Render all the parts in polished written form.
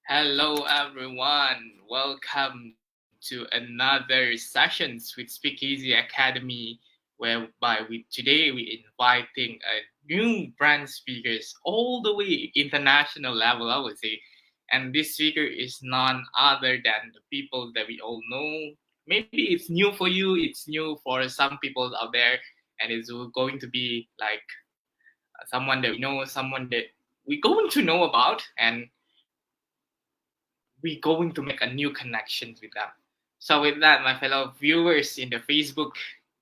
Hello, everyone. Welcome to another sessions with SpeakEasy Academy, whereby today we inviting a new brand speakers all the way international level, I would say. And this speaker is none other than the people that we all know. Maybe it's new for you, it's new for some people out there, and it's going to be like someone that we know, someone that we're going to know about, and we're going to make a new connections with them. So with that, my fellow viewers in the Facebook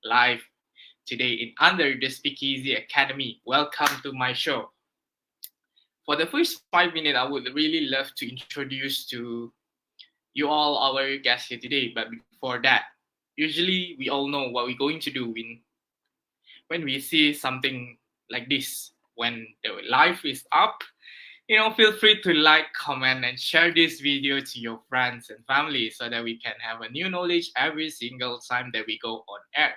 Live today in under the Speakeasy Academy, welcome to my show. For the first 5 minutes, I would really love to introduce to you all our guests here today. But before that, usually we all know what we're going to do when we see something like this. When the live is up, feel free to like, comment, and share this video to your friends and family so that we can have a new knowledge every single time that we go on air.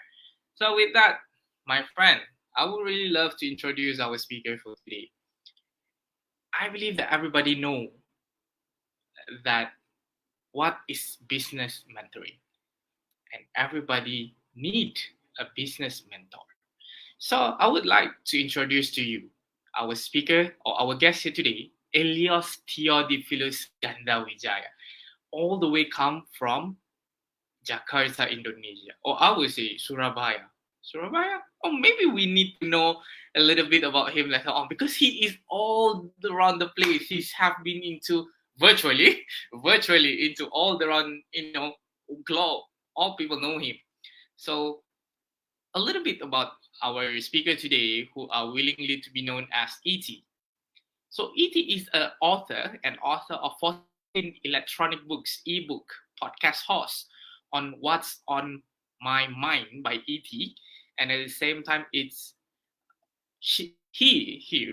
So with that, my friend, I would really love to introduce our speaker for today. I believe that everybody know that what is business mentoring, and everybody need a business mentor. So I would like to introduce to you our speaker or our guest here today, Eleos Theodophilus Gandawijaya, all the way come from Jakarta, Indonesia, or I would say Surabaya. Surabaya? Or maybe we need to know a little bit about him later on because he is all around the place. He's have been into virtually into all around, globe. All people know him. So a little bit about our speaker today, who are willingly to be known as E.T. So E.T. is an author and author of 14 electronic books, ebook, podcast host on What's on My Mind by E.T. And at the same time, it's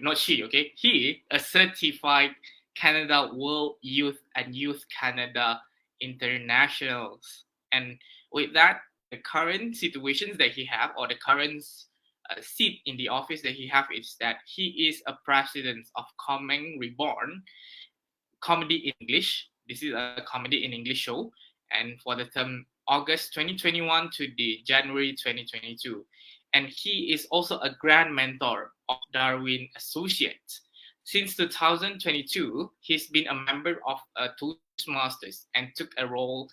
not she, okay? He, a certified Canada World Youth and Youth Canada Internationals. And with that, the current situations that he have, or the current seat in the office that he have, is that he is a president of Coming Reborn Comedy in English. This is a comedy in English show, and for the term August 2021 to the January 2022. And he is also a grand mentor of Darwin Associates. Since 2022, he's been a member of Toastmasters and took a role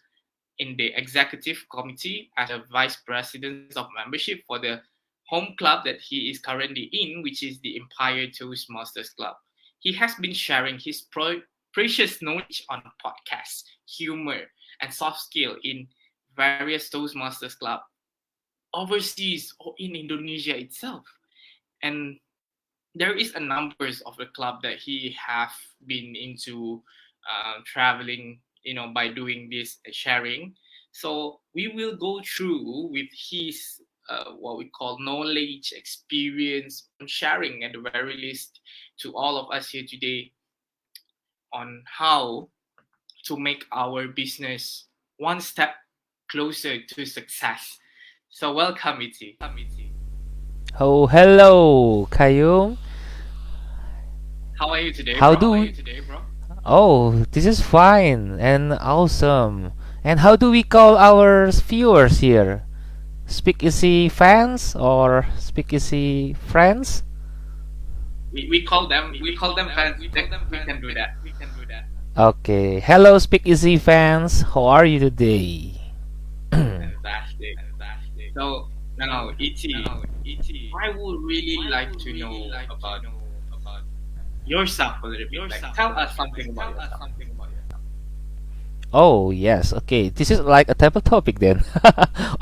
in the executive committee as a vice president of membership for the home club that he is currently in, which is the Empire Toastmasters Club. He has been sharing his precious knowledge on podcasts, humor, and soft skill in various Toastmasters Club overseas or in Indonesia itself. And there is a numbers of the club that he have been into traveling, by doing this sharing. So we will go through with his what we call knowledge, experience, sharing at the very least to all of us here today on how to make our business one step closer to success. So welcome, Iti. Oh, hello, Kayum. How are you today, How bro? do we? Oh, this is fine and awesome. And how do we call our viewers here? SpeakEasy fans or SpeakEasy friends? We call them fans. We can do that. Okay. Hello, SpeakEasy fans. How are you today? Fantastic. So now, Iti, I would really like to know about yourself a little bit. Like, tell us something about yourself. Oh, yes. Okay. This is like a type of topic then.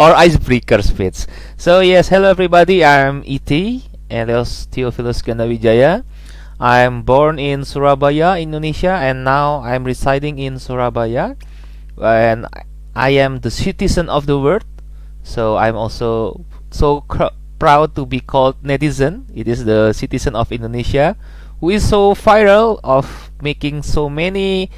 Or icebreaker spits. So, yes. Hello, everybody. I'm E.T. Eleos Theophilus Gandawijaya. I'm born in Surabaya, Indonesia, and now I'm residing in Surabaya. And I am the citizen of the world. So, I'm also so proud to be called netizen. It is the citizen of Indonesia who is so viral of making so many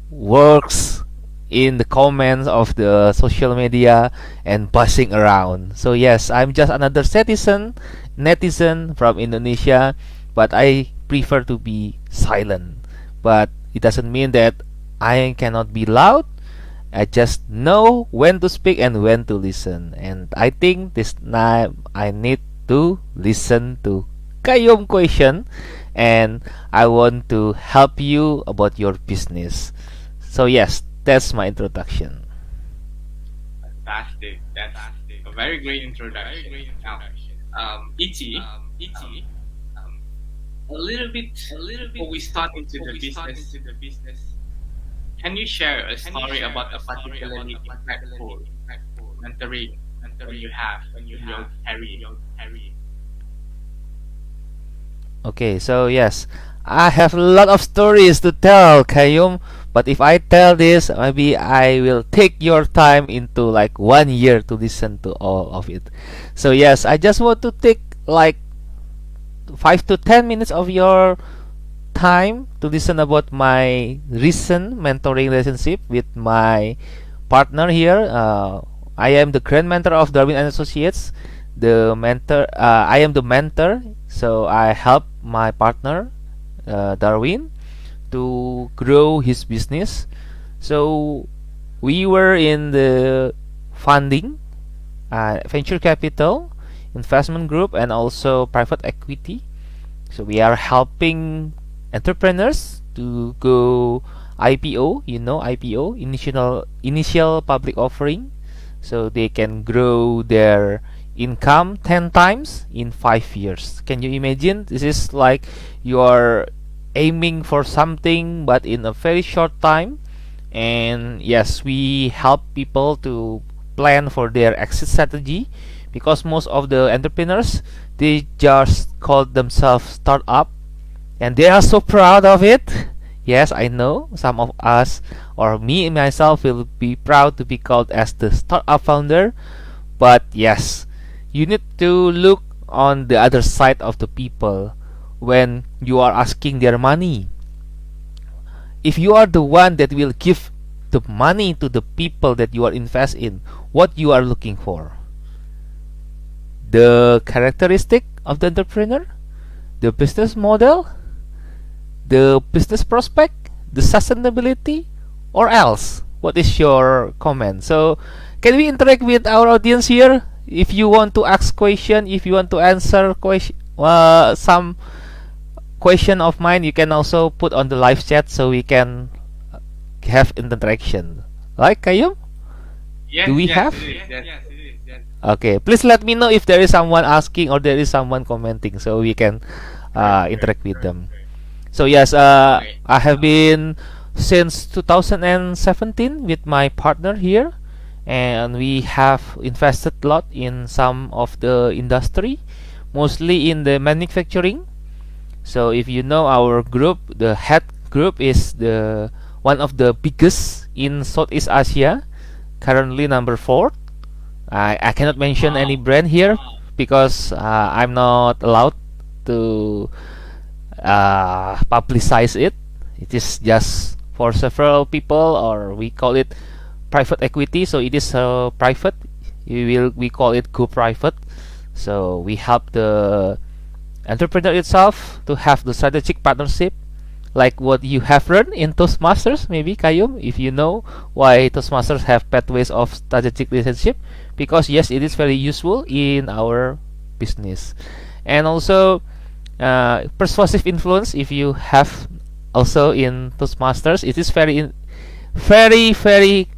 works in the comments of the social media and buzzing around. So yes, I'm just another netizen from Indonesia, but I prefer to be silent. But It doesn't mean that I cannot be loud. I just know when to speak and when to listen. And I think this time I need to listen to Kayum question, and I want to help you about your business. So yes, that's my introduction. Fantastic. That's a very great introduction. Now, Ichi, a little bit before we start into the business, can you share a story about a particularly impactful mentoring when you have in your career? Okay, so yes, I have a lot of stories to tell, Kayum. But if I tell this, maybe I will take your time into like 1 year to listen to all of it. So yes, I just want to take like 5 to 10 minutes of your time to listen about my recent mentoring relationship with my partner here. I am the grand mentor of Darwin and Associates. I am the mentor, so I help my partner, Darwin, to grow his business. So we were in the funding, venture capital, investment group, and also private equity. So we are helping entrepreneurs to go IPO, IPO, initial public offering, so they can grow their income 10 times in 5 years. Can you imagine? This is like you are aiming for something but in a very short time. And yes, we help people to plan for their exit strategy, because most of the entrepreneurs, they just call themselves startup and they are so proud of it. Yes, I know some of us, or me myself, will be proud to be called as the startup founder. But yes, you need to look on the other side of the people when you are asking their money. If you are the one that will give the money to the people that you are invest in, what you are looking for? The characteristic of the entrepreneur, the business model, the business prospect, the sustainability, or else? What is your comment? So, can we interact with our audience here? If you want to ask question, if you want to answer question, some question of mine, you can also put on the live chat so we can have interaction. Like Kayum? Yes, Do we yes, have? it is. Yes, it is. Yes. Okay, please let me know if there is someone asking or there is someone commenting so we can interact with them. So yes, Okay. I have been since 2017 with my partner here, and we have invested a lot in some of the industry, mostly in the manufacturing. So if you know our group, the head group is the one of the biggest in Southeast Asia, currently number 4. I cannot mention any Wow. brand here because I'm not allowed to publicize it. It is just for several people, or we call it private equity. So it is private. We call it go private. So we help the entrepreneur itself to have the strategic partnership, like what you have learned in Toastmasters, maybe Kayum, if you know why Toastmasters have pathways of strategic relationship, because yes, it is very useful in our business. And also persuasive influence, if you have also in Toastmasters, it is very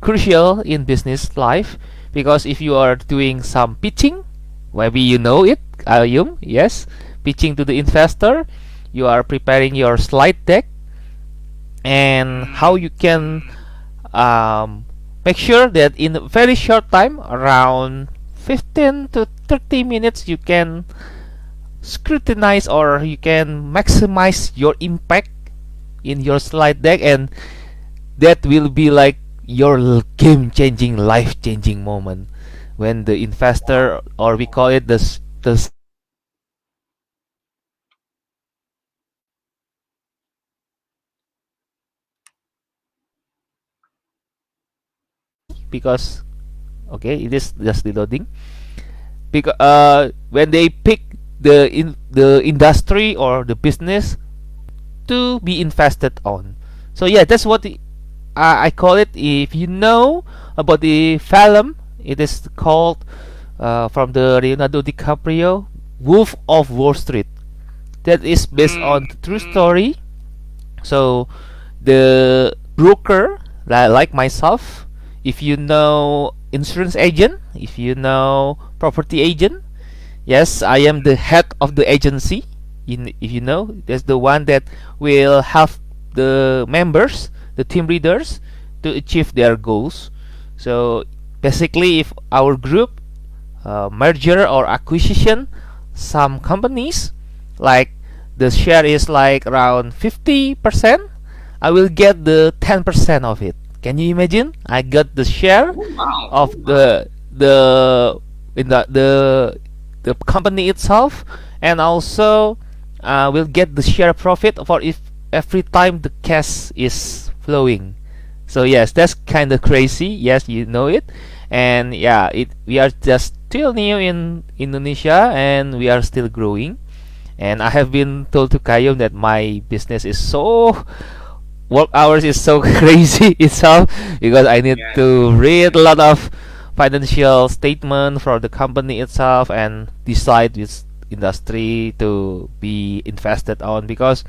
crucial in business life, because if you are doing some pitching, maybe you know it, Kayum, yes, pitching to the investor, you are preparing your slide deck and how you can make sure that in a very short time, around 15 to 30 minutes, you can scrutinize or you can maximize your impact in your slide deck, and that will be like your game changing, life changing moment when the investor, or we call it the because okay, it is just reloading, because when they pick the industry or the business to be invested on. So yeah, that's what I call it. If you know about the film, it is called from the Leonardo DiCaprio, Wolf of Wall Street. That is based on the true story. So the broker, like myself, if you know insurance agent, if you know property agent, yes, I am the head of the agency. If you know, that's the one that will help the members, the team leaders, to achieve their goals. So basically, if our group merger or acquisition some companies, like the share is like around 50%, I will get the 10% of it. Can you imagine? I got the share of the in the company itself, and also will get the share profit for if every time the cash is flowing. So yes, that's kind of crazy. Yes, you know it, and yeah, we are just still new in Indonesia, and we are still growing. And I have been told to Kayum that my business is so work hours is so crazy itself, because I need to read a lot of financial statement for the company itself and decide which industry to be invested on. Because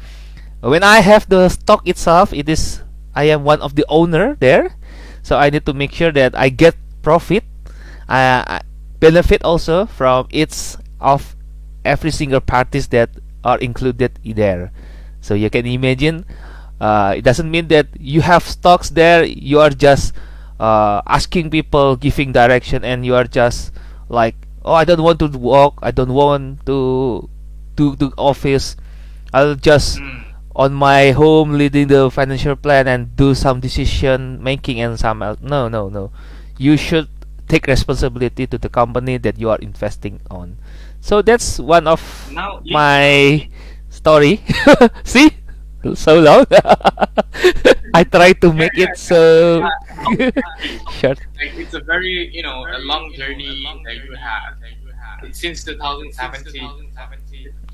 when I have the stock itself, I am one of the owner there, so I need to make sure that I get profit, I benefit also from each of every single parties that are included there. So you can imagine, it doesn't mean that you have stocks there, you are just asking people, giving direction, and you are just like, oh, I don't want to walk, I don't want to do the office, I'll just on my home leading the financial plan and do some decision making and some else. No, no, no, you should take responsibility to the company that you are investing on. So that's one of my story. See, so long. I try to make it so short. Like, it's a very, a long journey that you have. Since 2017.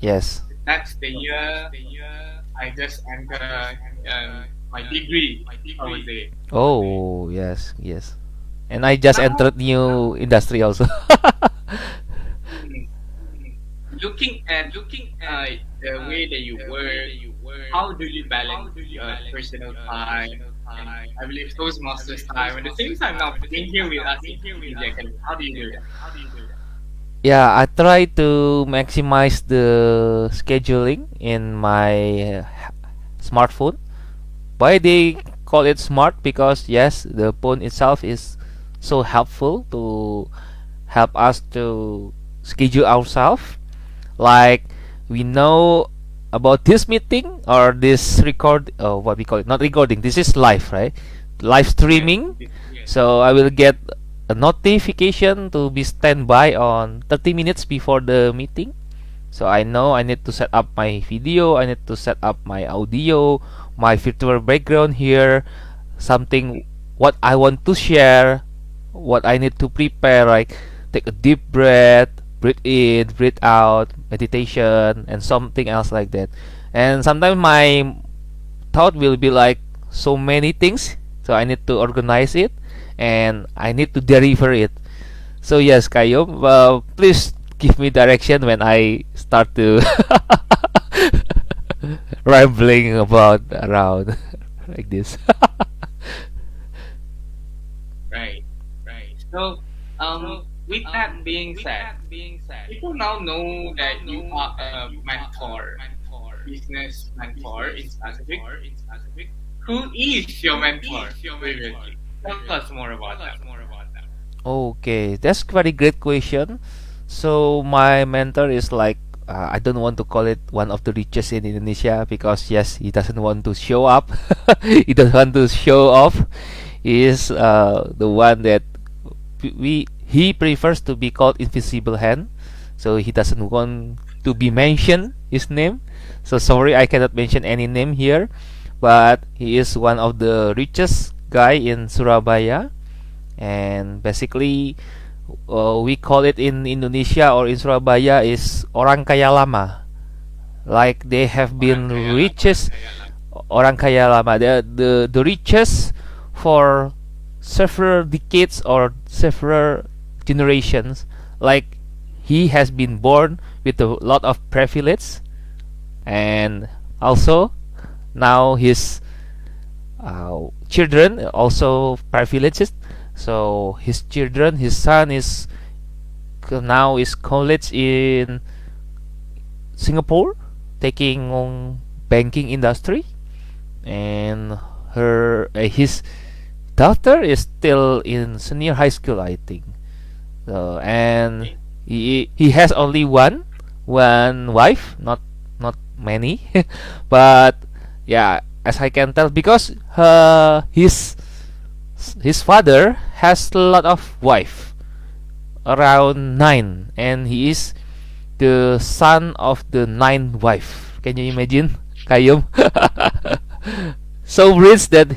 Yes. That's the year I just entered my degree over there. Oh yes, yes. And I just entered new industry also. Looking at the way that you work, how do you balance your personal time and I believe Toastmasters time at the same time now being here with us in Media Academy? How do you do that? Yeah, I try to maximize the scheduling in my smartphone. Why they call it smart? Because yes, the phone itself is so helpful to help us to schedule ourselves. Like, we know about this meeting or this what we call it, not recording, this is live, right? Live streaming. So I will get a notification to be standby on 30 minutes before the meeting. So I know I need to set up my video, I need to set up my audio, my virtual background here, something what I want to share, what I need to prepare, like take a deep breath, breathe in, breathe out, meditation, and something else like that. And sometimes my thought will be like so many things, so I need to organize it and I need to deliver it. So yes, Kayum, please give me direction when I start to rambling about around like this. Right. So, with that being said, people now know that you are a mentor, business mentor in specific. Who is your mentor? Previously? Tell us more about that. Okay, that's very great question. So my mentor is like, I don't want to call it one of the richest in Indonesia, because yes, he doesn't want to show up. He doesn't want to show off. He is the one that he prefers to be called invisible hand. So he doesn't want to be mentioned his name. So sorry, I cannot mention any name here, but he is one of the richest guy in Surabaya. And basically, we call it in Indonesia or in Surabaya is orang kaya lama. Like they have been richest orang kaya lama, the richest for several decades or several generations. Like he has been born with a lot of privilege, and also now his children also privileged. So his children, his son is now is college in Singapore, taking on banking industry, and his daughter is still in senior high school, I think. And he has only one wife, not many, but yeah, as I can tell, because his father has a lot of wife, around 9, and he is the son of the 9th wife. Can you imagine, Kayum? So rich that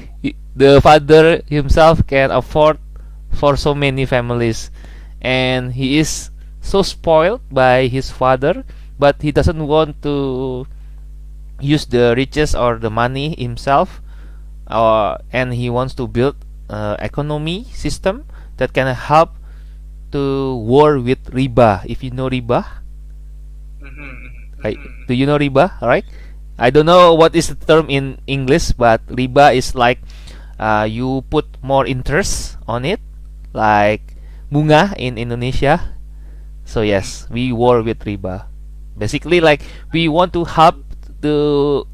the father himself can afford for so many families, and he is so spoiled by his father, but he doesn't want to use the riches or the money himself, and he wants to build economy system that can help to war with riba. If you know riba, do you know riba? Right? I don't know what is the term in English, but riba is like you put more interest on it, like bunga in Indonesia. So yes, we war with riba. Basically, like we want to help the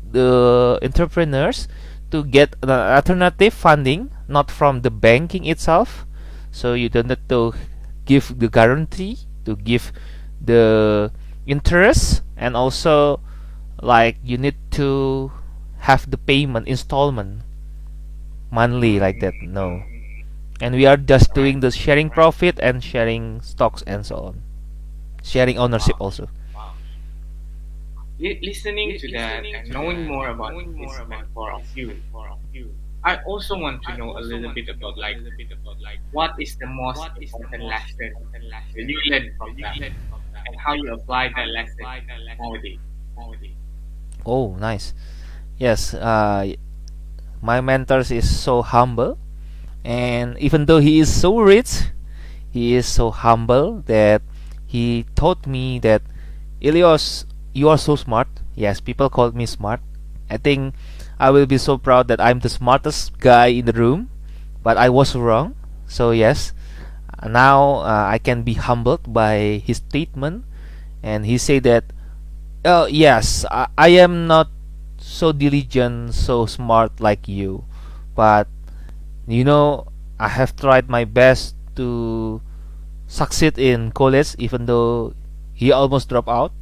entrepreneurs to get an alternative funding, not from the banking itself. So you don't need to give the guarantee, to give the interest, and also like you need to have the payment installment monthly like that. No, and we are just doing the sharing profit and sharing stocks and so on, sharing ownership also. Listening to that and knowing more about this metaphor of you, I also want to know a little bit about like what is the most important lesson that you learned from that, and how you apply that lesson nowadays. Oh, nice. Yes, my mentors is so humble, and even though he is so rich, he is so humble that he taught me that, Eleos, you are so smart. Yes, people call me smart. I think I will be so proud that I'm the smartest guy in the room, but I was wrong. So yes, now I can be humbled by his statement, and he said that, oh yes, I am not so diligent, so smart like you, but you know, I have tried my best to succeed in college, even though he almost dropped out.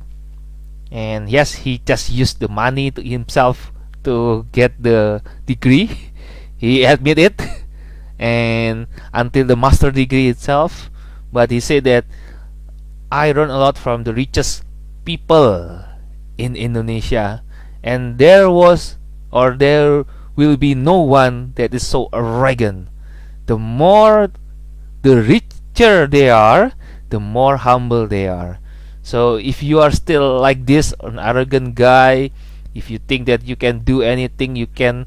And yes, he just used the money to himself to get the degree. He admit it, and until the master degree itself. But he said that I learned a lot from the richest people in Indonesia, and there will be no one that is so arrogant. The more the richer they are, the more humble they are. So if you are still like this, an arrogant guy, if you think that you can do anything, you can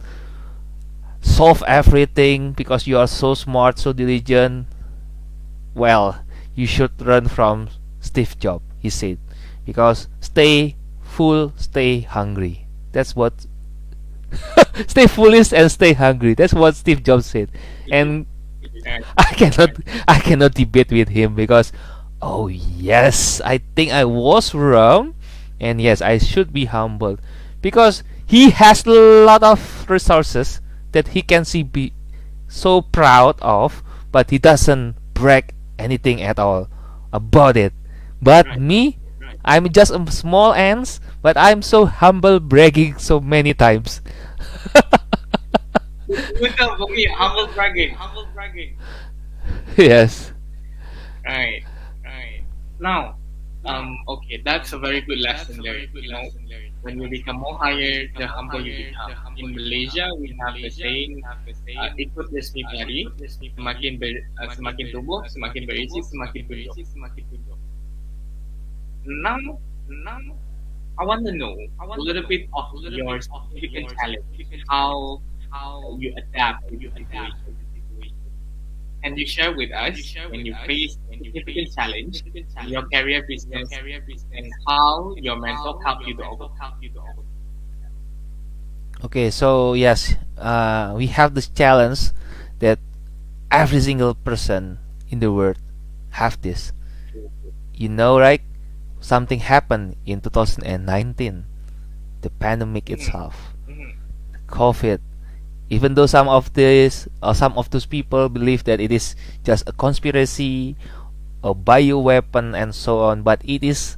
solve everything because you are so smart, so diligent, well, you should run from Steve Jobs, he said, because stay full, stay hungry. That's what stay foolish and stay hungry. That's what Steve Jobs said. And I cannot debate with him because, oh yes, I think I was wrong, and yes, I should be humbled because he has a lot of resources that he can be so proud of, but he doesn't brag anything at all about it. But me, I'm just a small ants, but I'm so humble, bragging so many times. Humble bragging. Yes. Right. Now, okay, that's a very good lesson there. You know, when you become more higher, the humble you become. In Malaysia, we have the saying, ikut resmi pari, semakin tumbuh, semakin berisi, semakin tunduk. Now, I want to know a little bit of your significant challenge, how you adapt to the situation. Can you share with us when you face significant challenge in your career business and how your mentor helped you to overcome? Okay, so yes, we have this challenge that every single person in the world have this. You know, right? Something happened in 2019, the pandemic Mm-hmm. itself, Mm-hmm. COVID. Even though some of this or some of those people believe that it is just a conspiracy, a bioweapon, and so on, but it is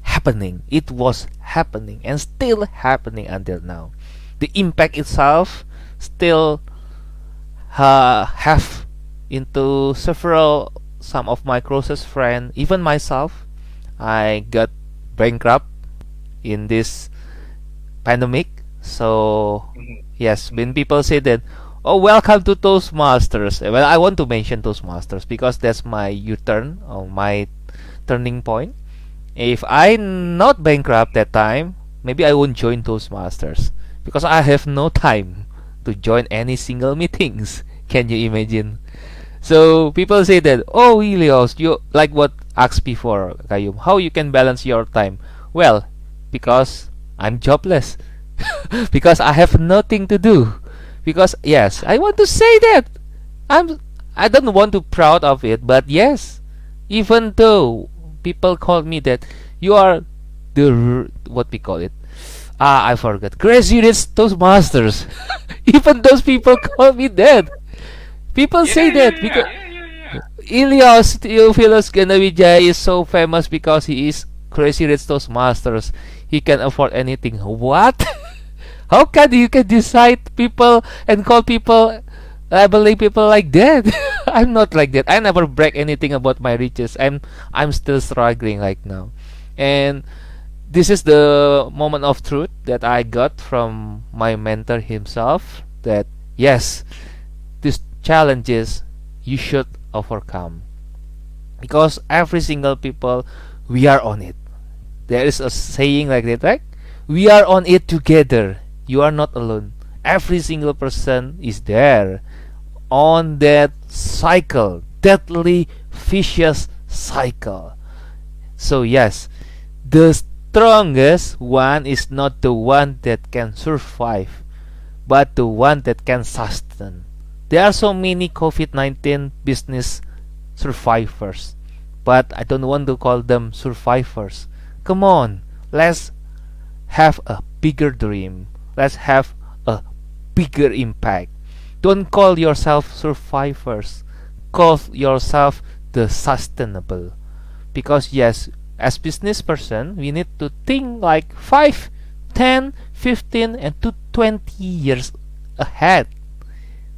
happening. It was happening and still happening until now. The impact itself still have into several some of my closest friends, even myself. I got bankrupt in this pandemic. So Mm-hmm. yes, when people say that, oh, welcome to Toastmasters. Well, I want to mention Toastmasters because that's my U-turn or my turning point. If I not bankrupt that time, maybe I won't join Toastmasters because I have no time to join any single meetings. Can you imagine? So people say that, oh, Eleos, you like what asked before, Kayum, how you can balance your time? Well, because I'm jobless, because I have nothing to do. Because yes, I want to say that I'm. I don't want to proud of it, but yes, even though people call me that you are the what we call it. I forgot. Crazy Rich Toastmasters. Even those people call me that. People Yeah, say yeah, that yeah. because Eleos Theophilus Ganawija is so famous because he is Crazy Rich Toastmasters. He can afford anything. What? How can you can decide people and call people labeling people like that? I'm not like that. I never brag anything about my riches. I'm still struggling right now. And this is the moment of truth that I got from my mentor himself that yes, these challenges you should overcome because every single people we are on it. There is a saying like that, right? We are on it together. You are not alone. Every single person is there on that cycle, deadly vicious cycle. So yes, the strongest one is not the one that can survive, but the one that can sustain. There are so many COVID-19 business survivors, but I don't want to call them survivors. Come on, let's have a bigger dream. Let's have a bigger impact. Don't call yourself survivors. Call yourself the sustainable. Because yes, as business person, we need to think like 5, 10, 15, and to 20 years ahead.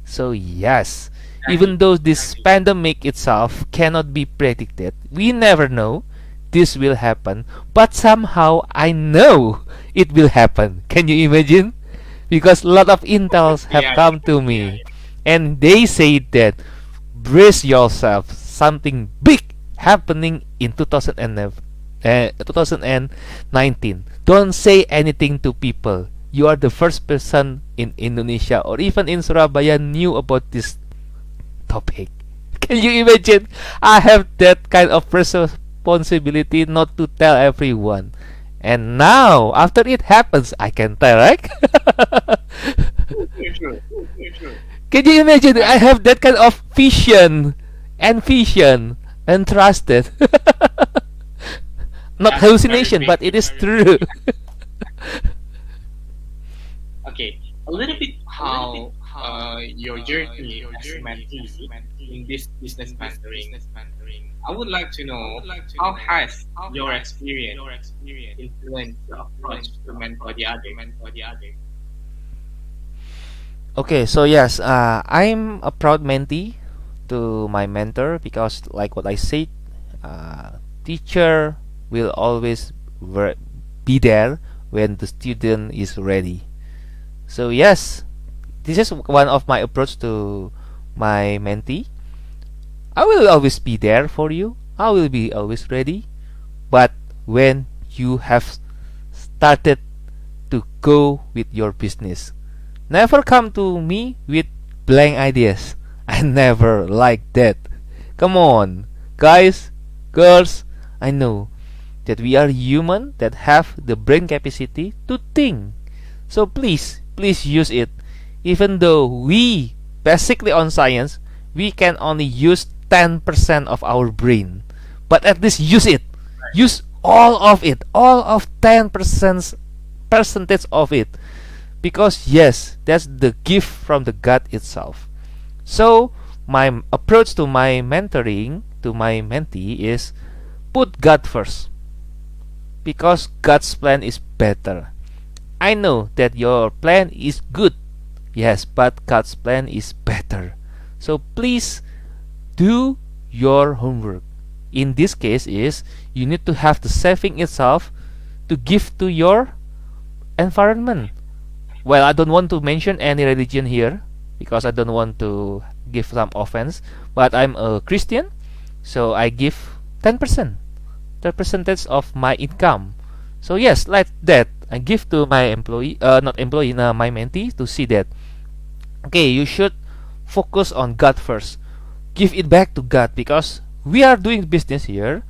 So yes, even Exactly. though this pandemic itself cannot be predicted, we never know this will happen, but somehow I know it will happen. Can you imagine? Because a lot of intels have Yeah, come to me and they say that brace yourself, something big happening in 2019. Don't say anything to people. You are the first person in Indonesia or even in Surabaya knew about this topic. Can you imagine? I have that kind of responsibility not to tell everyone. And now, after it happens, I can tell, right? true, true. Can you imagine? I Right. have that kind of vision and trusted. Not That's very hallucination, big. but it is true. Okay, a little bit how your journey as a mentee in this business mentoring. I would like to know how has your experience influenced your approach to mentor the other. Okay, so yes, I'm a proud mentee to my mentor because, like what I said, teacher will always be there when the student is ready. So yes, this is one of my approach to my mentee. I will always be there for you. I will be always ready. But when you have started to go with your business. Never come to me with blank ideas. I never like that. Come on, guys, girls, I know that we are human that have the brain capacity to think. So please, please use it. Even though we, basically on science, we can only use 10% of our brain. But at least use it. Use all of it. All of 10% percentage of it. Because yes, that's the gift from the God itself. So my approach to my mentoring, to my mentee, is put God first. Because God's plan is better. I know that your plan is good. Yes, but God's plan is better. So please do your homework. In this case is you need to have the saving itself to give to your environment. Well, I don't want to mention any religion here because I don't want to give some offense, but I'm a Christian, so I give 10%, the percentage of my income. So yes, like that, I give to my employee, not employee, my mentee, to see that, okay, you should focus on God first. Give it back to God because we are doing business here.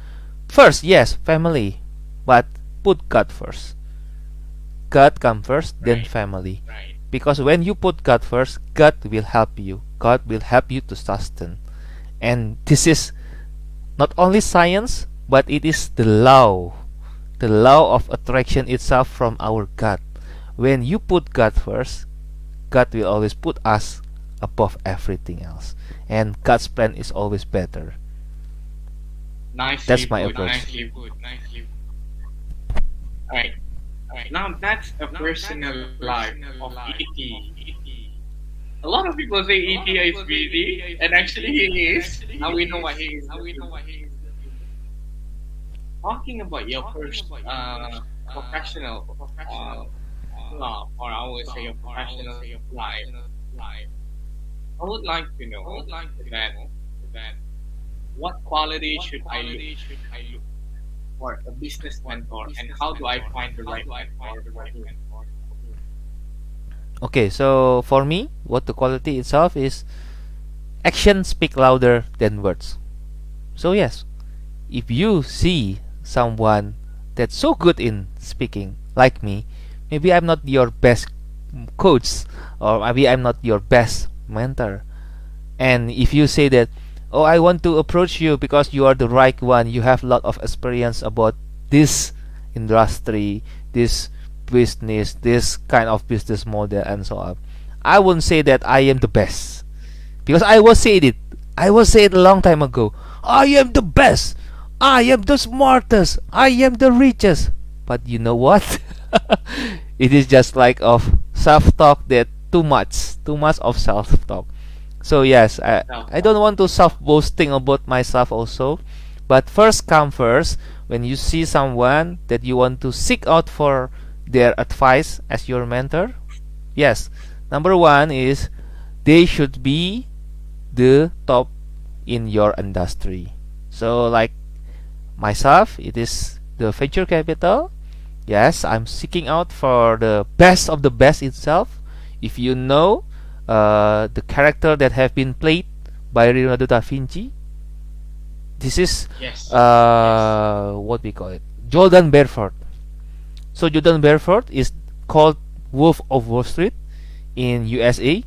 First, yes, family, but put God first. God come first, then family. Because when you put God first, God will help you. God will help you to sustain. And this is not only science, but it is the law of attraction itself from our God. When you put God first, God will always put us above everything else. And God's plan is always better. That's my approach. Nicely put. Alright. Now that's a personal life of E.T. A lot of people say E.T. is busy, and actually he is. Now we know why he is. Talking about your first professional love, or I would say your professional life, I would like to know that what quality should I look for a business mentor, and how do I find the right mentor for him? Okay, so for me, what the quality itself is, actions speak louder than words. So yes, if you see someone that's so good in speaking like me, maybe I'm not your best coach, or maybe I'm not your best mentor. And if you say that, oh, I want to approach you because you are the right one, you have a lot of experience about this industry, this business, this kind of business model, and so on, I won't say that I am the best, because I was said it a long time ago. I am the best, I am the smartest, I am the richest. But you know what? It is just like of self-talk, that too much of self-talk. So yes, I don't want to self-boasting about myself also. But first come first, when you see someone that you want to seek out for their advice as your mentor, yes, number one is they should be the top in your industry. So like myself, it is the venture capital. Yes, I'm seeking out for the best of the best itself. If you know the character that have been played by Leonardo da Vinci, this is what we call it, Jordan Belfort. So Jordan Belfort is called Wolf of Wall Street in USA.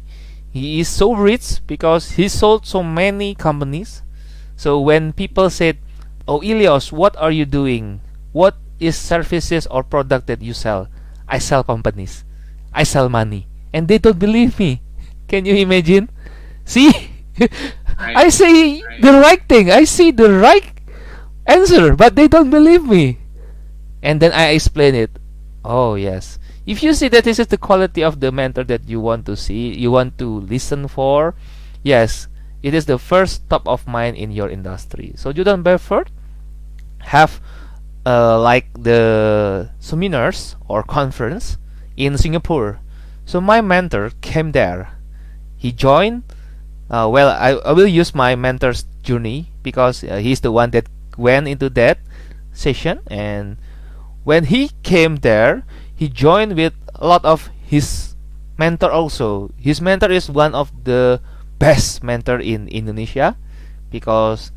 He is so rich because he sold so many companies. So when people said, "Oh, Eleos, what are you doing? What is services or product that you sell?" I sell companies, I sell money, and they don't believe me. Can you imagine? See, I say the right thing, I see the right answer, but they don't believe me. And then I explain it. Oh yes, if you see that this is the quality of the mentor that you want to see, you want to listen for, yes, it is the first top of mind in your industry. So Jordan Belfort have like the seminars or conference in Singapore. So my mentor came there. He joined. Well, I will use my mentor's journey because he's the one that went into that session. And when he came there, he joined with a lot of his mentor also. His mentor is one of the best mentor in Indonesia, because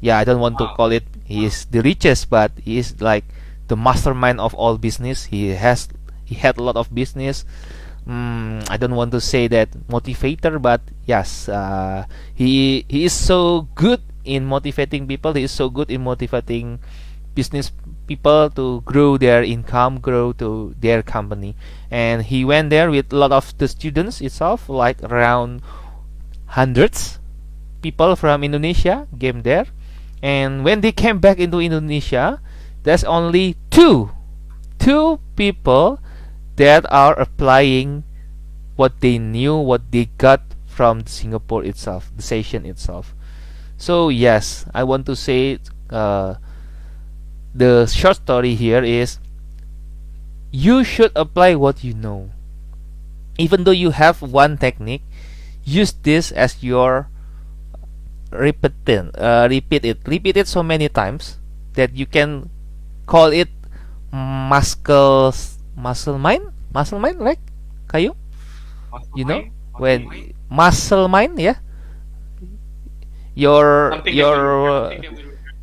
yeah, I don't want to call it he is the richest, but he is like the mastermind of all business. He had a lot of business. I don't want to say that motivator, but yes, he is so good in motivating people. He is so good in motivating business people to grow their income, grow to their company. And he went there with a lot of the students itself, like around hundreds people from Indonesia came there. And when they came back into Indonesia, there's only two people that are applying what they knew, what they got from Singapore itself, the session itself. So yes, I want to say the short story here is you should apply what you know. Even though you have one technique, use this as your repeat it so many times that you can call it muscle mind, like kayu, you know, when muscle mind, yeah, your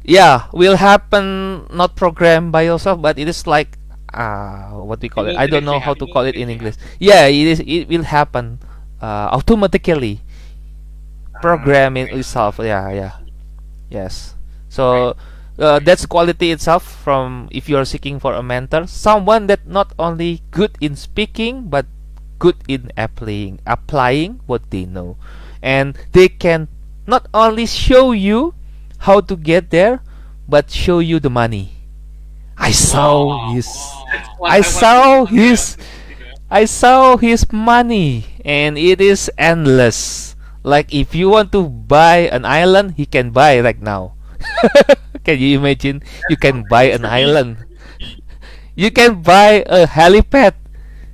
yeah, will happen, not programmed by yourself, but it is like what we call it, I don't know how to call it in English. Yeah, it will happen automatically, programming itself. Yeah, yes. So that's quality itself. From if you are seeking for a mentor, someone that not only good in speaking but good in applying what they know, and they can not only show you how to get there, but show you the money. I saw his I saw his I saw his money, and it is endless. Like if you want to buy an island, he can buy right now. Can you imagine? You can buy an island. You can buy a helipad.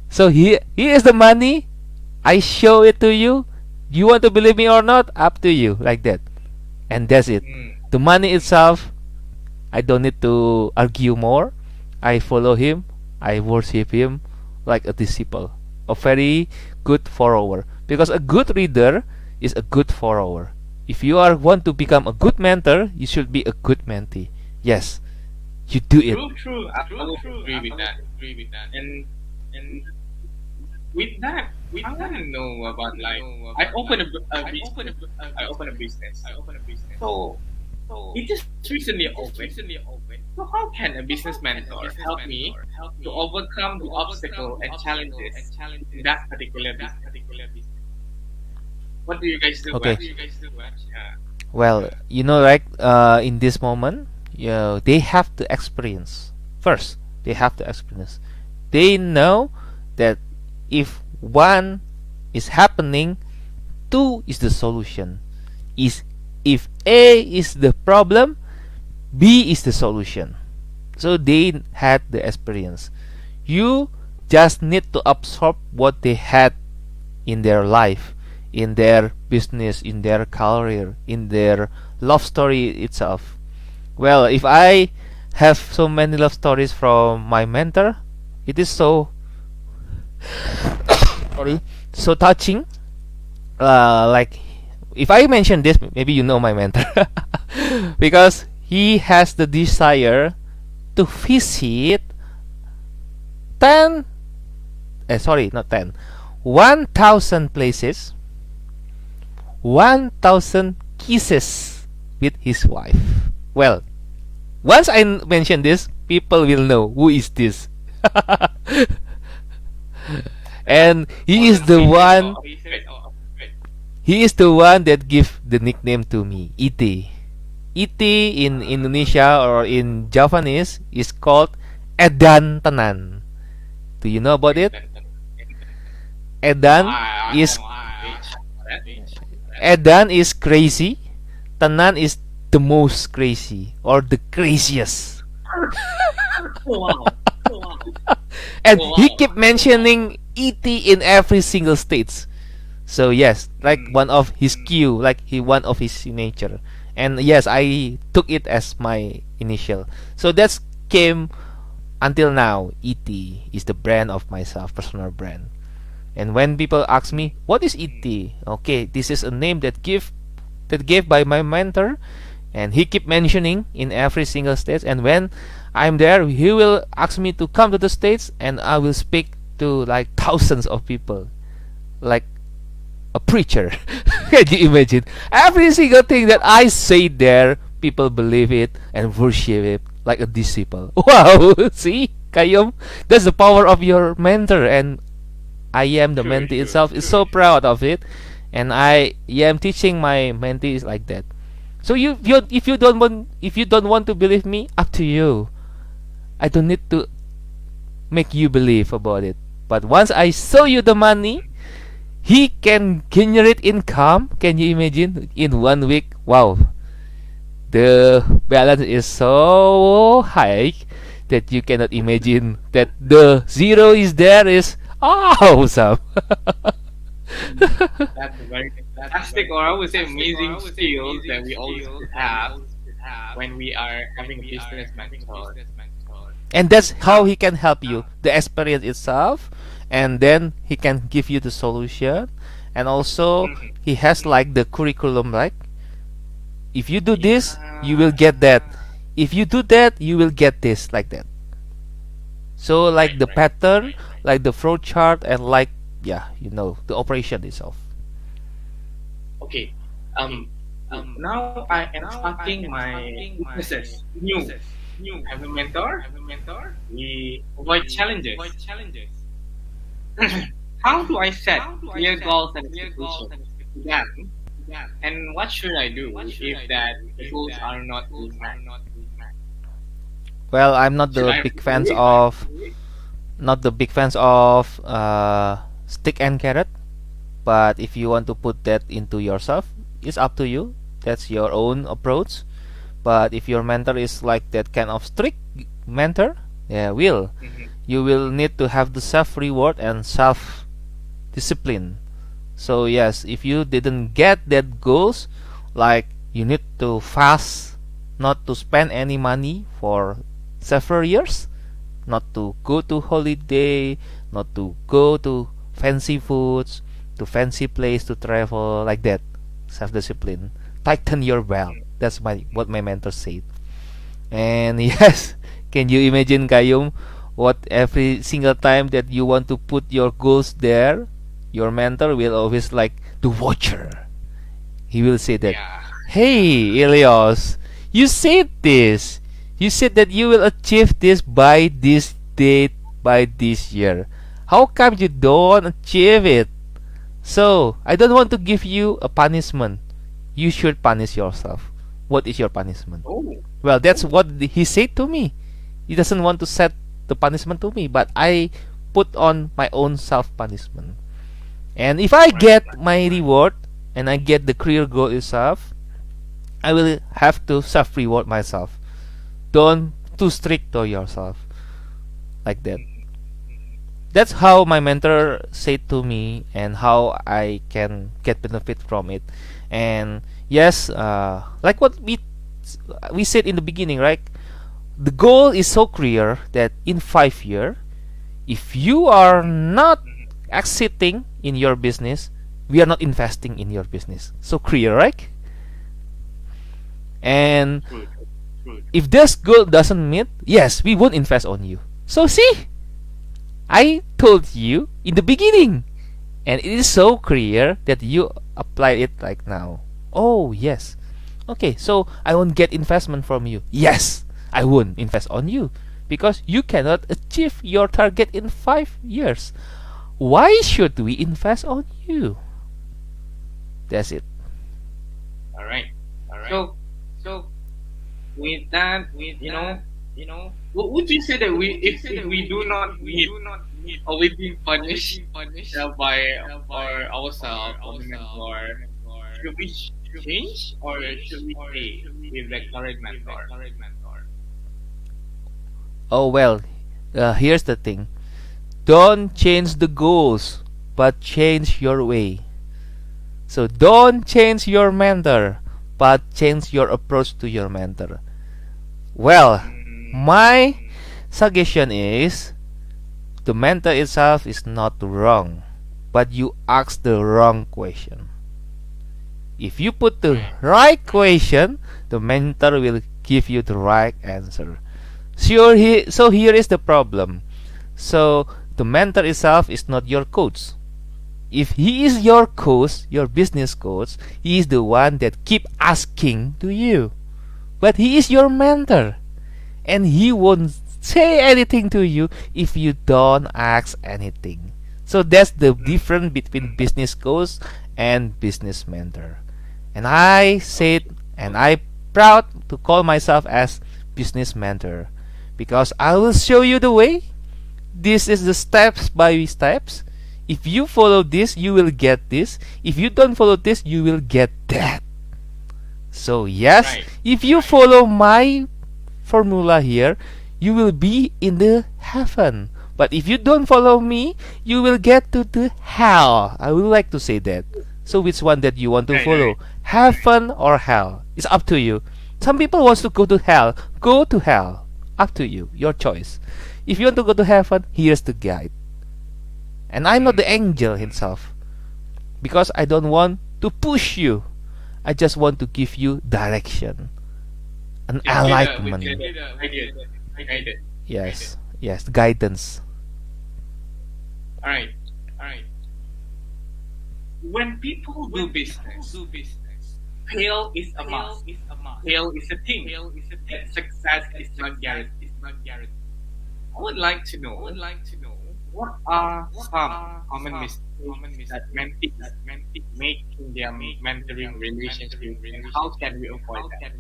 So here is the money. I show it to you. You want to believe me or not? Up to you. Like that. And that's it. The money itself, I don't need to argue more. I follow him. I worship him like a disciple. A very good follower. Because a good reader is a good follower. If you want to become a good mentor, you should be a good mentee. Yes, you do it. True. I agree with that. And with that, I want to know about like I open a business. So it just recently opened. So how can a business mentor help me to overcome the obstacle and challenges in that particular business? What do you guys do? Okay. Yeah. Well, you know, like in this moment, they have to experience. First, they have to experience. They know that if one is happening, two is the solution. If A is the problem, B is the solution. So they had the experience. You just need to absorb what they had in their life, in their business, in their career, in their love story itself. Well, if I have so many love stories from my mentor, it is so so touching. Like if I mention this, maybe you know my mentor because he has the desire to visit 1,000 places, 1,000 kisses with his wife. Well, once I mention this, people will know who is this. And he is the one. He is the one that give the nickname to me, Iti. Iti in Indonesia or in Javanese is called Edan Tenan. Do you know about it? Edan is crazy. Tenan is the most crazy or the craziest. And he keep mentioning ET in every single state. So yes, like one of his cue, like one of his signature. And yes, I took it as my initial. So that's came until now, ET is the brand of myself, personal brand. And when people ask me, what is ET? Okay, this is a name that gave by my mentor, and he keep mentioning in every single stage. And when I'm there, he will ask me to come to the States, and I will speak to like thousands of people, like a preacher. Can you imagine? Every single thing that I say there, people believe it and worship it like a disciple. Wow! See, Kayom, that's the power of your mentor, and I am the mentee itself is so proud of it, and I am teaching my mentees like that. So if you don't want to believe me, up to you. I don't need to make you believe about it. But once I show you the money, he can generate income. Can you imagine? In 1 week, wow, the balance is so high that you cannot imagine that the zero is there is awesome. That's a very fantastic, or I would say amazing skills that we all should have when we are having a business mentor. And that's how he can help you, the experience itself, and then he can give you the solution. And also he has like the curriculum, like if you do this you will get that, if you do that you will get this, like that. So like the pattern, like the flow chart, and like the operation itself. Okay. Now I am starting my businesses. New. Have a mentor. We avoid challenges. How do I set clear goals and expectations to them? And what should I do if that goals are not being met? Well, I'm not Should the I big fans quit? of stick and carrot, but if you want to put that into yourself, it's up to you. That's your own approach. But if your mentor is like that kind of strict mentor, you will need to have the self reward and self discipline. So yes, if you didn't get that goals, like you need to fast, not to spend any money for several years, not to go to holiday, not to go to fancy foods, to fancy place to travel, like that. Self discipline. Tighten your belt. That's what my mentor said. And yes, can you imagine, Kayum, what every single time that you want to put your goals there, your mentor will always like the watcher. He will say that, Yeah. hey, Eleos, you said this. You said that you will achieve this by this date, by this year. How come you don't achieve it? So, I don't want to give you a punishment. You should punish yourself. What is your punishment? Oh. Well, that's what he said to me. He doesn't want to set the punishment to me, but I put on my own self-punishment. And if I get my reward and I get the career goal itself, I will have to self-reward myself. Don't too strict to yourself, like that. That's how my mentor said to me, and how I can get benefit from it. And yes, like what we said in the beginning, right? The goal is so clear that in 5 years, if you are not exiting in your business, we are not investing in your business. So clear, right? And if this goal doesn't meet, yes, we won't invest on you. So see, I told you in the beginning, and it is so clear that you apply it like now. Oh yes, okay, so I won't get investment from you. Yes, I won't invest on you because you cannot achieve your target in 5 years. Why should we invest on you? That's it. All right. So with that, what would you say that if we do not meet, or we being punished by ourselves or the mentor, should we change or should we stay with the current mentor? Oh well, here's the thing. Don't change the goals, but change your way. So don't change your mentor, but change your approach to your mentor. Well, my suggestion is the mentor itself is not wrong, but you ask the wrong question. If you put the right question, the mentor will give you the right answer. So here is the problem. So the mentor itself is not your coach. If he is your coach, your business coach, he is the one that keep asking to you. But he is your mentor, and he won't say anything to you if you don't ask anything. So that's the difference between business coach and business mentor. And I said, and I proud to call myself as business mentor, because I will show you the way. This is the steps by steps. If you follow this, you will get this. If you don't follow this, you will get that. So yes, if you follow my formula here, you will be in the heaven. But if you don't follow me, you will get to the hell. I would like to say that. So which one that you want to follow? Heaven or hell? It's up to you. Some people wants to go to hell. Go to hell. Up to you. Your choice. If you want to go to heaven, here's the guide. And I'm not the angel himself, because I don't want to push you. I just want to give you direction, an enlightenment. Yes, yes, guidance. Alright. When people do business, fail is a must. Fail is a thing. That success is not guaranteed. I would like to know what are some common mistakes that mentees make in their mentoring relationship, and how can we avoid that?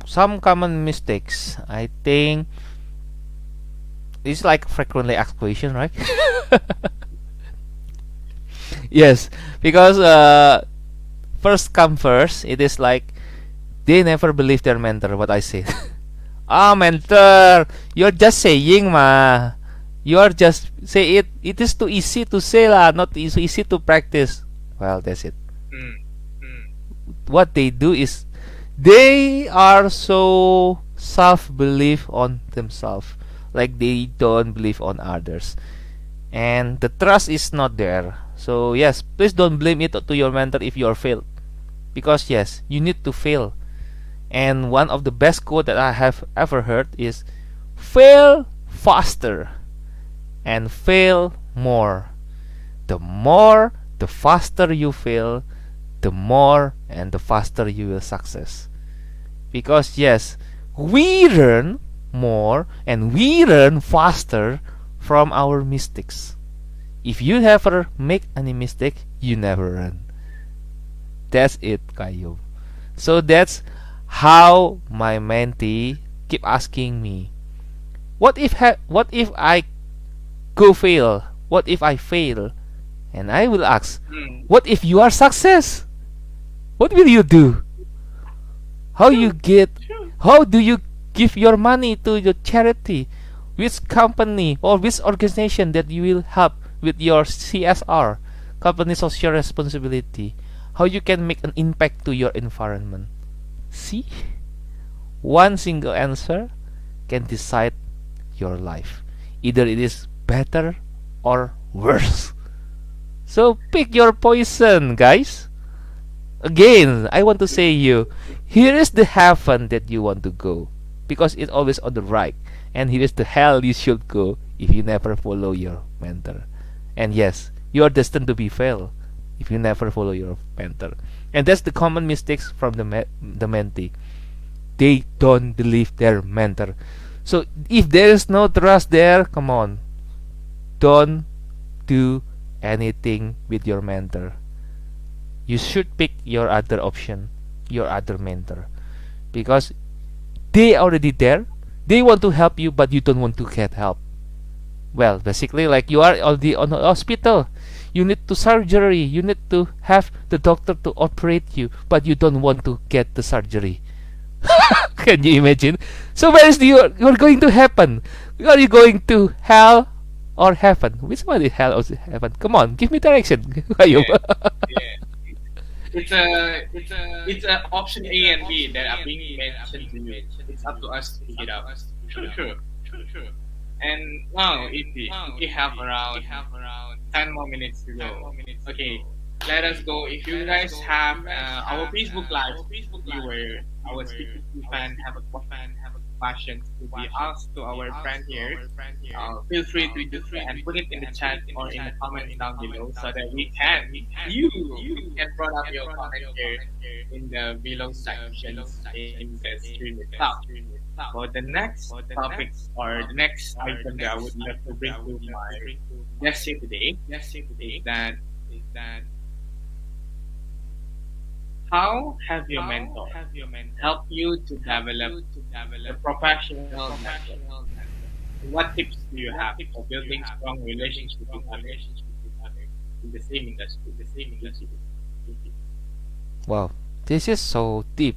Some common mistakes. I think it's like frequently asked question, right? Yes, because first come first, it is like they never believe their mentor. What I say. Mentor, you're just saying ma. You're just say it. It is too easy to say lah, not easy to practice. Well, that's it. What they do is they are so self-belief on themselves, like they don't believe on others, and the trust is not there. So yes, please don't blame it to your mentor if you are failed, because yes, you need to fail. And one of the best quote that I have ever heard is, fail faster and fail more. The faster you fail, the more and the faster you will success. Because yes, we learn more and we learn faster from our mistakes. If you never make any mistake, you never learn. That's it, Kayo. So that's how my mentee keep asking me, what if I go fail? What if I fail? And I will ask, what if you are success? What will you do? How do you give your money to your charity? Which company or which organization that you will help with your CSR, company social responsibility? How you can make an impact to your environment? See, one single answer can decide your life. Either it is better or worse. So pick your poison, guys. Again, I want to say you, here is the heaven that you want to go, because it's always on the right, and here is the hell you should go if you never follow your mentor. And yes, you are destined to be fail if you never follow your mentor. And that's the common mistakes from the mentee. They don't believe their mentor. So if there is no trust there, come on, don't do anything with your mentor. You should pick your other option, your other mentor, because they already there. They want to help you, but you don't want to get help. Well, basically, like you are already on the hospital. You need to surgery. You need to have the doctor to operate you, but you don't want to get the surgery. Can you imagine? So where is you're going to happen? Are you going to hell or heaven? Which one is hell or heaven? Come on, give me direction. Yeah. it's a option A and B that are being mentioned to you. It's up to us to pick it up. True. And now, if we have around 10 more minutes to go. Okay, let us go. If you guys have our Facebook Live viewer, our speaking fan have a questions to be asked to our friend here, feel free to just and put it in the chat or in the comments down below so that you can bring up your comment here in the below sections in the stream itself. For the next topic or the next item that I would love to bring to my guest here today is that how have your mentor helped you to develop a professional network? What tips do you have for building strong relationships with others in the same industry? Wow, this is so deep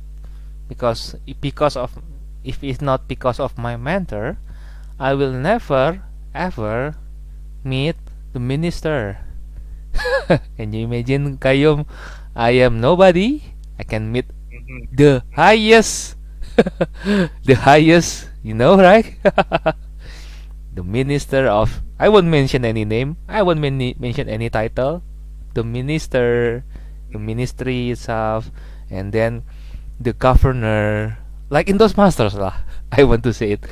because if it's not because of my mentor, I will never ever meet the minister. Can you imagine, Kayum? I am nobody. I can meet Mhm. the highest, the highest. You know, right? The minister of. I won't mention any name. I won't mention any title. The minister, the ministry itself, and then the governor. Like in those masters lah. I want to say it.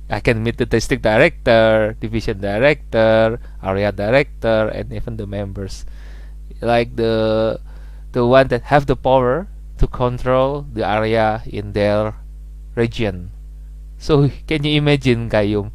I can meet the district director, division director, area director, and even the members. Like the one that have the power to control the area in their region. So can you imagine, Kayum?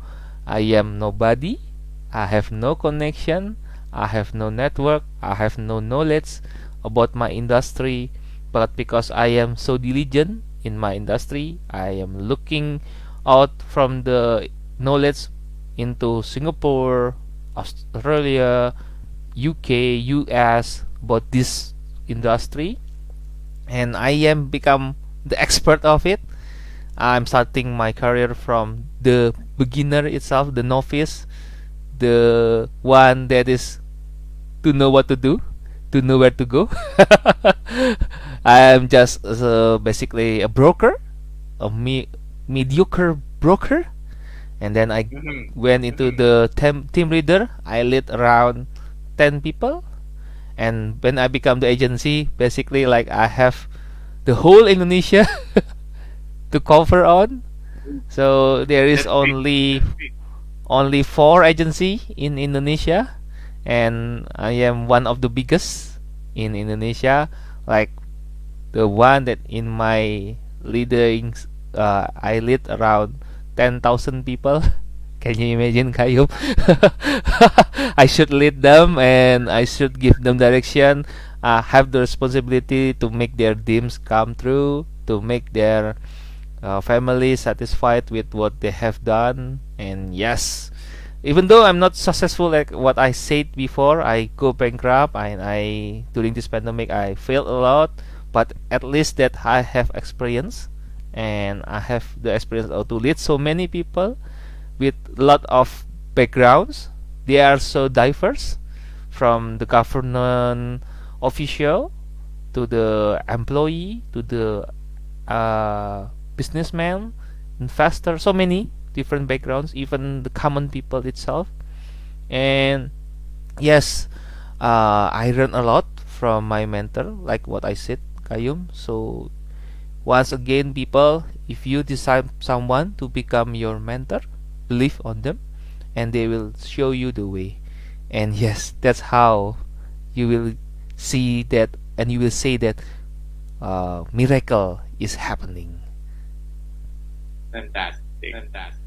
I am nobody. I have no connection. I have no network. I have no knowledge about my industry. But because I am so diligent in my industry, I am looking out from the knowledge into Singapore, Australia, UK, US about this industry, and I am become the expert of it. I'm starting my career from the beginner itself, the novice, the one that is to know what to do, to know where to go. I am just basically a broker, a mediocre broker, and then I went into the team leader. I lead around 10 people, and when I become the agency, basically like I have the whole Indonesia to cover on. So there is That's big. only 4 agency in Indonesia, and I am one of the biggest in Indonesia. Like the one that in my leading, I lead around 10,000 people. Can you imagine, Kayum? I should lead them and I should give them direction. Have the responsibility to make their dreams come true, to make their family satisfied with what they have done. And yes, even though I'm not successful like what I said before, I go bankrupt and I during this pandemic I failed a lot, but at least that I have experience and I have the experience to lead so many people with a lot of backgrounds. They are so diverse, from the government official to the employee to the businessman, investor, so many different backgrounds, even the common people itself. And yes, I learned a lot from my mentor, like what I said, Kayum. So once again, people, if you decide someone to become your mentor, believe on them and they will show you the way. And yes, that's how you will see that and you will say that miracle is happening. Fantastic.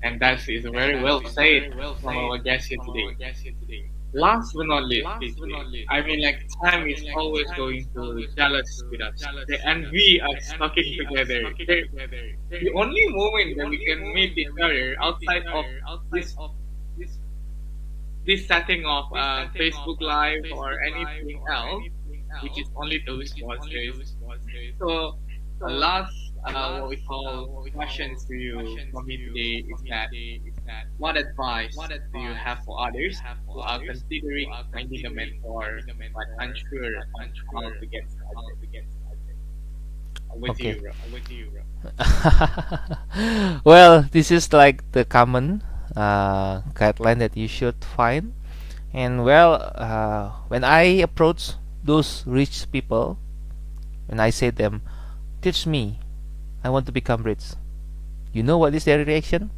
And that is very well said from our guest here today. Last but not least, I mean, like, time is always going to jealous with us, okay? And we are talking together. Okay? The only moment that we can meet each other outside of this setting of Facebook Live or anything else, which is only those sponsors. So, last what we call questions to you from me today is that what advice do you have for others who are considering finding a mentor but unsure on how to get started? With Okay. you, bro. Well, this is like the common guideline that you should find. And well, when I approach those rich people, when I say them, teach me, I want to become rich. You know what is their reaction?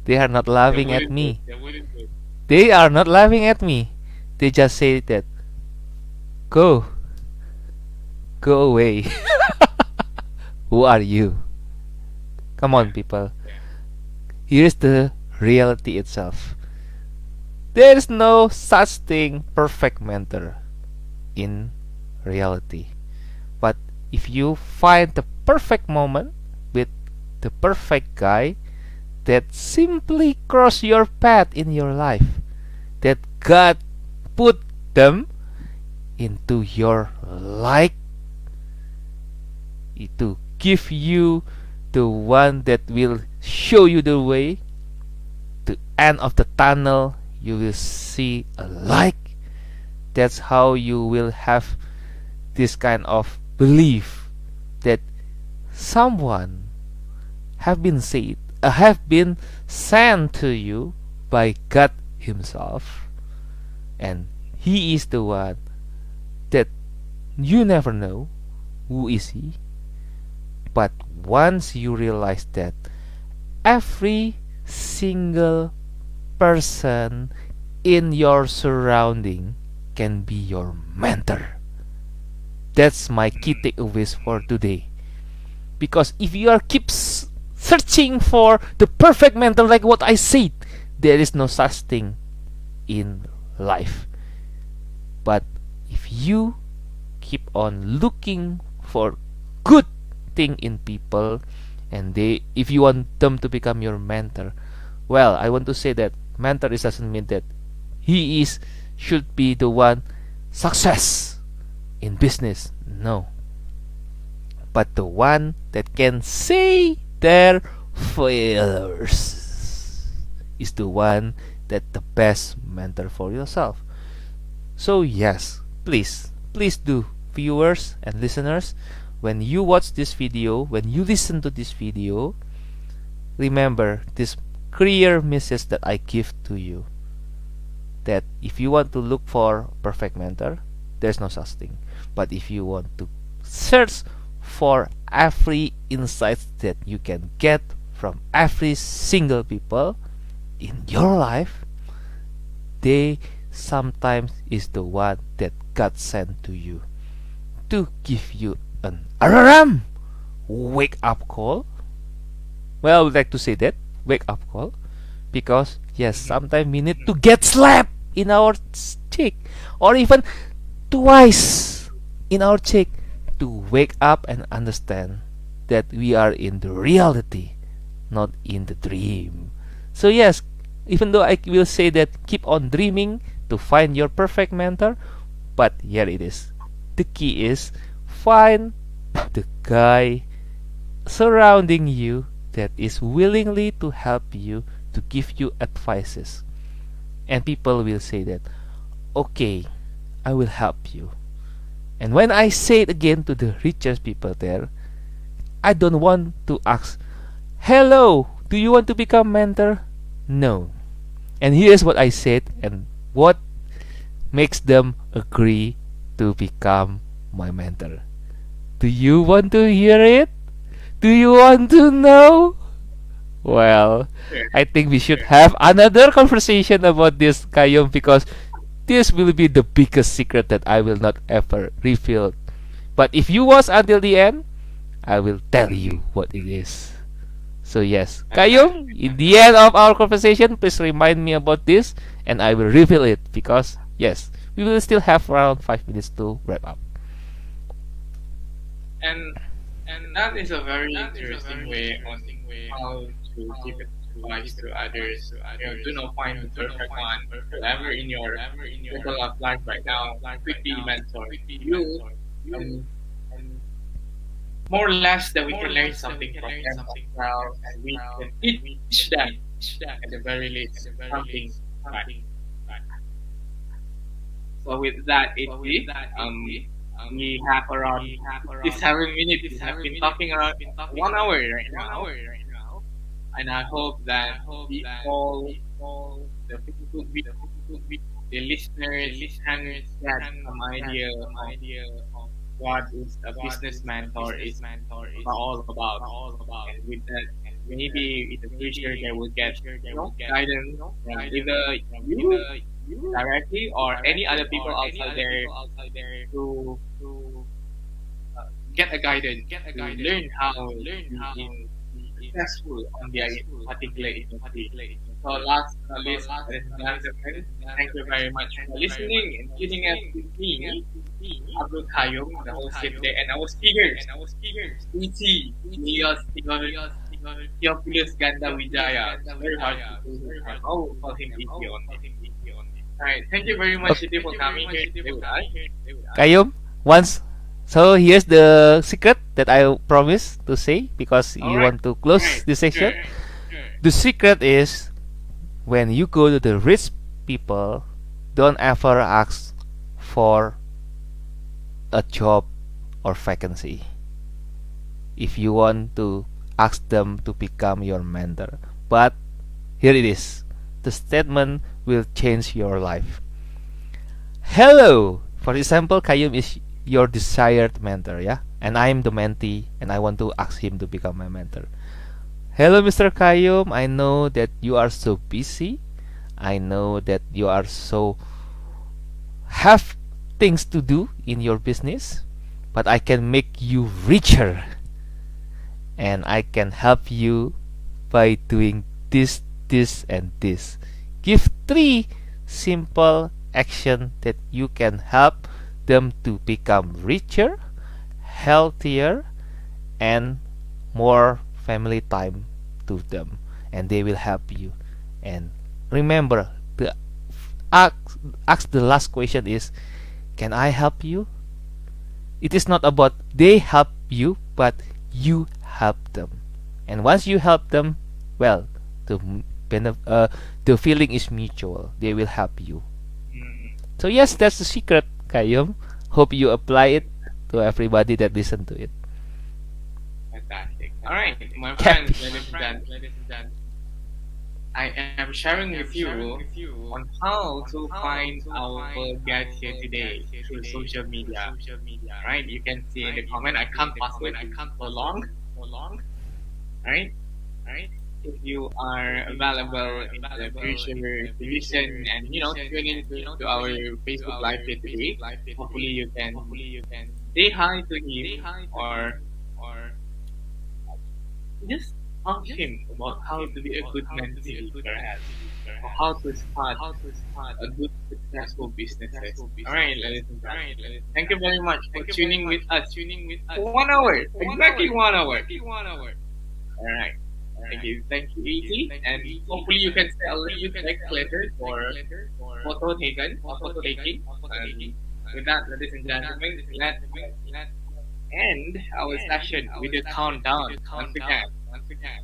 They are not They laughing at wouldn't do it. me. They are not laughing at me. They just say that, go, go away. Who are you? Come on, Yeah. people. Here's the reality itself. There is no such thing perfect mentor in reality. But if you find the perfect moment with the perfect guy that simply cross your path in your life, that God put them into your life to give you the one that will show you the way, the end of the tunnel you will see a light. That's how you will have this kind of belief that someone have been sent to you by God himself, and he is the one that you never know who is he. But once you realize that every single person in your surrounding can be your mentor, that's my key takeaways for today. Because if you are keep searching for the perfect mentor, like what I said, there is no such thing in life. But if you keep on looking for good thing in people, and if you want them to become your mentor, well, I want to say that mentor doesn't mean that he should be the one success in business. No, but the one that can say their failures is the one that the best mentor for yourself. So yes, please do, viewers and listeners, when you watch this video, when you listen to this video, remember this clear message that I give to you, that if you want to look for perfect mentor, there's no such thing. But if you want to search for every insight that you can get from every single people in your life, they sometimes is the one that God sent to you to give you an alarm wake up call. Well, I would like to say that wake up call, because yes, sometimes we need to get slapped in our cheek, or even twice in our cheek, to wake up and understand that we are in the reality, not in the dream. So yes, even though I will say that keep on dreaming to find your perfect mentor, but here it is. The key is find the guy surrounding you that is willingly to help you, to give you advices. And people will say that, okay, I will help you. And when I say it again to the richest people there, I don't want to ask, hello, do you want to become mentor? No. And here's what I said and what makes them agree to become my mentor. Do you want to hear it? Do you want to know? Well, Sure. I think we should have another conversation about this, Kayom, because this will be the biggest secret that I will not ever reveal. But if you watch until the end, I will tell you what it is. So yes, Kayum, in the end of our conversation, please remind me about this, and I will reveal it, because yes, we will still have around 5 minutes to wrap up. And that is a very interesting way on how to give advice to others. Do not find the perfect one. Whoever in your circle of life right now could be mentor to you, and more or less that we can learn something from them as well, and we can teach them at the very least something. Right. So with that, we have around 57 minutes. We have been talking around 1 hour right now, and I hope that the Facebook the listeners can get some idea of what is a business mentor is all about. And with that, maybe in the future they will get guidance from either you directly or any other people outside there to get a guidance to learn how to be successful on their particular industry. So last but not least, ladies and gentlemen, thank you very much for listening and tuning us with me, Abdul Kayum, the host here today, and our speakers, E.T., Eleos, Theophilus Ganda Wijaya. It's very hard to say his name. I will call him E.T. only. Alright, thank you very much, E.T., for coming here today with us. Kayum, once. So here's the secret that I promised to say because you want to close this section. The secret is when you go to the rich people, don't ever ask for a job or vacancy. If you want to ask them to become your mentor. But here it is. The statement will change your life. Hello! For example, Kayum is your desired mentor, yeah? And I am the mentee and I want to ask him to become my mentor. Hello, Mr. Kayum. I know that you are so busy. I know that you are so have things to do in your business, but I can make you richer. And I can help you by doing this, this, and this. Give 3 simple actions that you can help them to become richer, healthier, and more family time to them, and they will help you. And remember, the ask the last question is, can I help you? It is not about they help you, but you help them. And once you help them, well, the feeling is mutual. They will help you. So yes, that's the secret, Kayum. Hope you apply it to everybody that listen to it. Fantastic. All right, my friends, ladies and gentlemen, I am sharing with you on how to find our guest here today through social media. Right? You can see in the comment. I can't pass it for long. Right? If you are available in the future division and tune into our Facebook Live here today, hopefully you can say hi to him or just ask him about how to be a good mentee, perhaps, or how to start a good successful business. All right, ladies and gentlemen, thank you very much for tuning with us for 1 hour, exactly 1 hour. All right. Thank you, E.T. And hopefully you can stay a little bit back later for photo taking. And with that, ladies and gentlemen, let's end our session with a countdown once again.